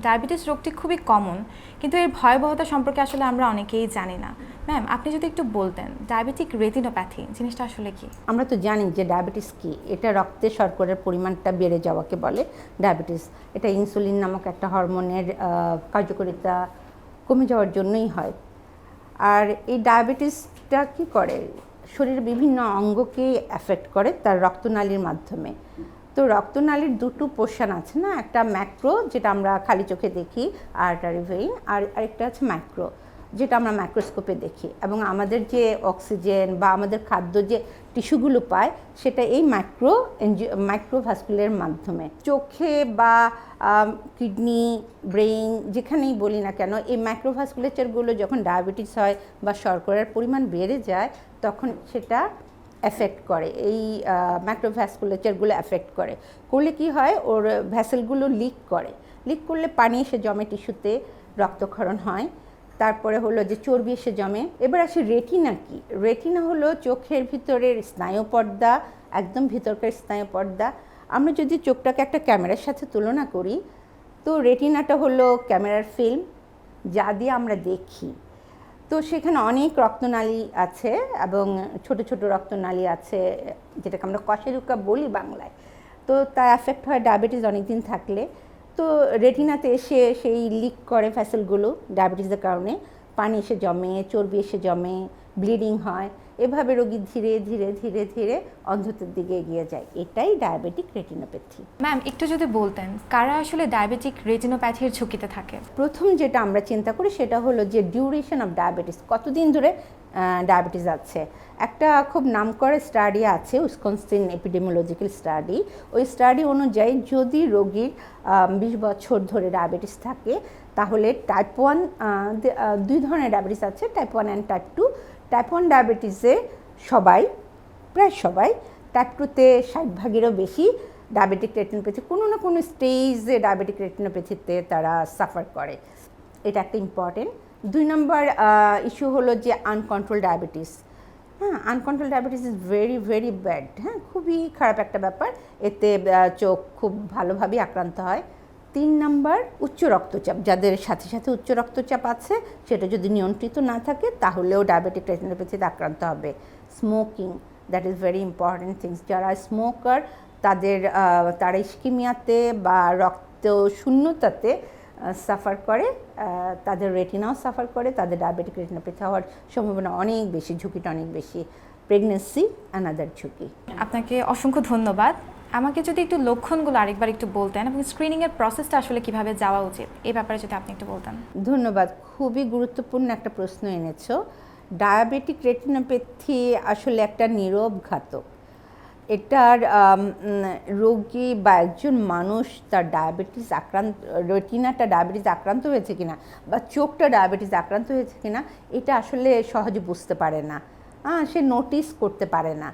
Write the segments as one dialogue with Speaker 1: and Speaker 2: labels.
Speaker 1: Diabetes রোগটি খুবই common, কিন্তু এর ভয়াবহতা সম্পর্কে আসলে আমরা অনেকেই জানি না। ম্যাম, আপনি যদি একটু বলতেন ডায়াবেটিক রেটিনোপ্যাথি জিনিসটা আসলে কি?
Speaker 2: আমরা তো জানি যে ডায়াবেটিস কি, এটা রক্তে শর্করার পরিমাণটা বেড়ে যাওয়াকে বলে ডায়াবেটিস। এটা ইনসুলিন নামক একটা হরমোনের কার্যকারিতা কমে যাওয়ার জন্যই হয়। আর এই ডায়াবেটিসটা কি করে, শরীরের বিভিন্ন অঙ্গকে অ্যাফেক্ট করে তার রক্তনালীর মাধ্যমে। তো রক্তনালীর দুটো পোর্শন আছে না, একটা ম্যাক্রো যেটা আমরা খালি চোখে দেখি আর্টারি ভেইন, আর আরেকটা আছে ম্যাক্রো যেটা আমরা মাইক্রোস্কোপে দেখি। এবং আমাদের যে অক্সিজেন বা আমাদের খাদ্য যে টিস্যুগুলো পায় সেটা এই মাইক্রোভাস্কুলারের মাধ্যমে। চোখে বা কিডনি, ব্রেইন যেখানেই বলি না কেন, এই মাইক্রোভাস্কুলেচারগুলো যখন ডায়াবেটিস হয় বা শর্করার পরিমাণ বেড়ে যায় তখন সেটা এফেক্ট করে, এই মাইক্রোভাস্কুলেচারগুলো এফেক্ট করলে কি হয়, ওর ভ্যাসেলগুলো লিক করলে পানি এসে জমে টিস্যুতে, রক্তক্ষরণ হয়। তারপরে হলো যে চর্বি এসে জমে। এবার আসে রেটিনা কি। রেটিনা হলো চোখের ভিতরের স্নায়ুপর্দা, একদম ভিতরকার স্নায়ুপর্দা। আমরা যদি চোখটাকে একটা ক্যামেরার সাথে তুলনা করি, তো রেটিনাটা হলো ক্যামেরার ফিল্ম যা দিয়ে আমরা দেখি। তো সেখানে অনেক রক্তনালী আছে এবং ছোট ছোট রক্তনালী আছে, যেটাকে আমরা কশেরুকা বলি বাংলায়। তো তা অ্যাফেক্ট হয় ডায়াবেটিস অনেক দিন থাকলে। তো রেটিনাতে এসে সেই লিক করে ভ্যাসেলগুলো, ডায়াবেটিসের কারণে পানি এসে জমে, চর্বি এসে জমে, ব্লিডিং হয়। এভাবে রোগী ধীরে ধীরে ধীরে ধীরে অন্ধত্বের দিকে এগিয়ে যায়। এটাই ডায়াবেটিক রেটিনোপ্যাথি।
Speaker 1: ম্যাম, একটু যদি বলতেন কারা আসলে ডায়াবেটিক রেটিনোপ্যাথির ঝুঁকিতে থাকে?
Speaker 2: প্রথম যেটা আমরা চিন্তা করি সেটা হলো যে ডিউরেশন অফ ডায়াবেটিস, কতদিন ধরে ডায়াবেটিস আছে। একটা খুব নামকরা স্টাডি আছে, উইসকনসিন এপিডেমিওলজিক্যাল স্টাডি। ওই স্টাডি অনুযায়ী যদি রোগীর 20 বছর ধরে ডায়াবেটিস থাকে তাহলে টাইপ 1, দুই ধরনের ডায়াবেটিস আছে, টাইপ 1 অ্যান্ড টাইপ 2। টাইপ 1 ডায়াবেটিসে প্রায় সবাই, টাইপ 2তে 60%-এরও বেশি ডায়াবেটিক রেটিনোপ্যাথি কোনো না কোনো স্টেজে ডায়াবেটিক রেটিনোপ্যাথিতে তারা সাফার করে। এটা একটা ইম্পর্টেন্ট। 2 নম্বর ইস্যু হলো যে আনকন্ট্রোল ডায়াবেটিস। হ্যাঁ, uncontrol diabetes is very very bad. হ্যাঁ, খুবই খারাপ একটা ব্যাপার। এতে চোখ খুব ভালোভাবেই আক্রান্ত হয়। 3 নম্বর উচ্চ রক্তচাপ, যাদের সাথে সাথে উচ্চ রক্তচাপ আছে সেটা যদি নিয়ন্ত্রিত না থাকে তাহলেও ডায়াবেটিক রেটিনোপ্যাথিতে আক্রান্ত হবে। Smoking, that is very important things. যারা স্মোকার তারা ইস্কিমিয়াতে বা রক্ত শূন্যতাতে সাফার করে, তাদের রেটিনাও সাফার করে, তাদের ডায়াবেটিক রেটিনোপ্যাথি হওয়ার সম্ভাবনা অনেক বেশি, ঝুঁকিটা অনেক বেশি। প্রেগনেন্সি অ্যানাদার ঝুঁকি।
Speaker 1: আপনাকে অসংখ্য ধন্যবাদ। আমাকে যদি একটু লক্ষণগুলো আরেকবার একটু বলতেন এবং স্ক্রিনিংয়ের প্রসেসটা আসলে কিভাবে যাওয়া উচিত এই ব্যাপারে যদি আপনি একটু বলতেন।
Speaker 2: ধন্যবাদ, খুবই গুরুত্বপূর্ণ একটা প্রশ্ন এনেছো। ডায়াবেটিক রেটিনোপ্যাথি আসলে একটা নীরব ঘাতক। এটার রোগী বা একজন মানুষ তার রেটিনাটা ডায়াবেটিস আক্রান্ত হয়েছে কিনা বা চোখটা ডায়াবেটিস আক্রান্ত হয়েছে কিনা এটা আসলে সহজে বুঝতে পারে না, সে নোটিস করতে পারে না।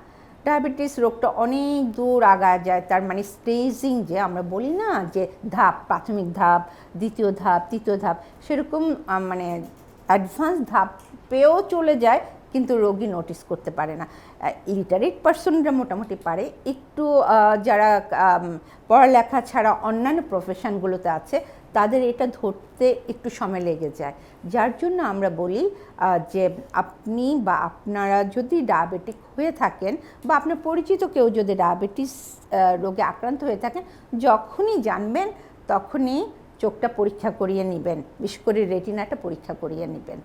Speaker 2: ডায়াবেটিস রোগটা অনেক দূর আগায় যায়, তার মানে স্টেজিং যে আমরা বলি না যে ধাপ, প্রাথমিক ধাপ, দ্বিতীয় ধাপ, তৃতীয় ধাপ, সেরকম মানে অ্যাডভান্স ধাপেও চলে যায়, কিন্তু রোগী নোটিস করতে পারে না। ইলিটারেট পার্সনরা মোটামুটি পারে, একটু যারা পড়ালেখা ছাড়া অন্যান্য প্রফেশনগুলোতে আছে তাদের এটা ধরতে একটু সময় লেগে যায়। যার জন্য আমরা বলি যে আপনি বা আপনারা যদি ডায়াবেটিক হয়ে থাকেন বা আপনার পরিচিত কেউ যদি ডায়াবেটিস রোগে আক্রান্ত হয়ে থাকেন, যখনই জানবেন তখনই চোখটা পরীক্ষা করিয়ে নেবেন, বিশেষ করে রেটিনাটা পরীক্ষা করিয়ে নেবেন।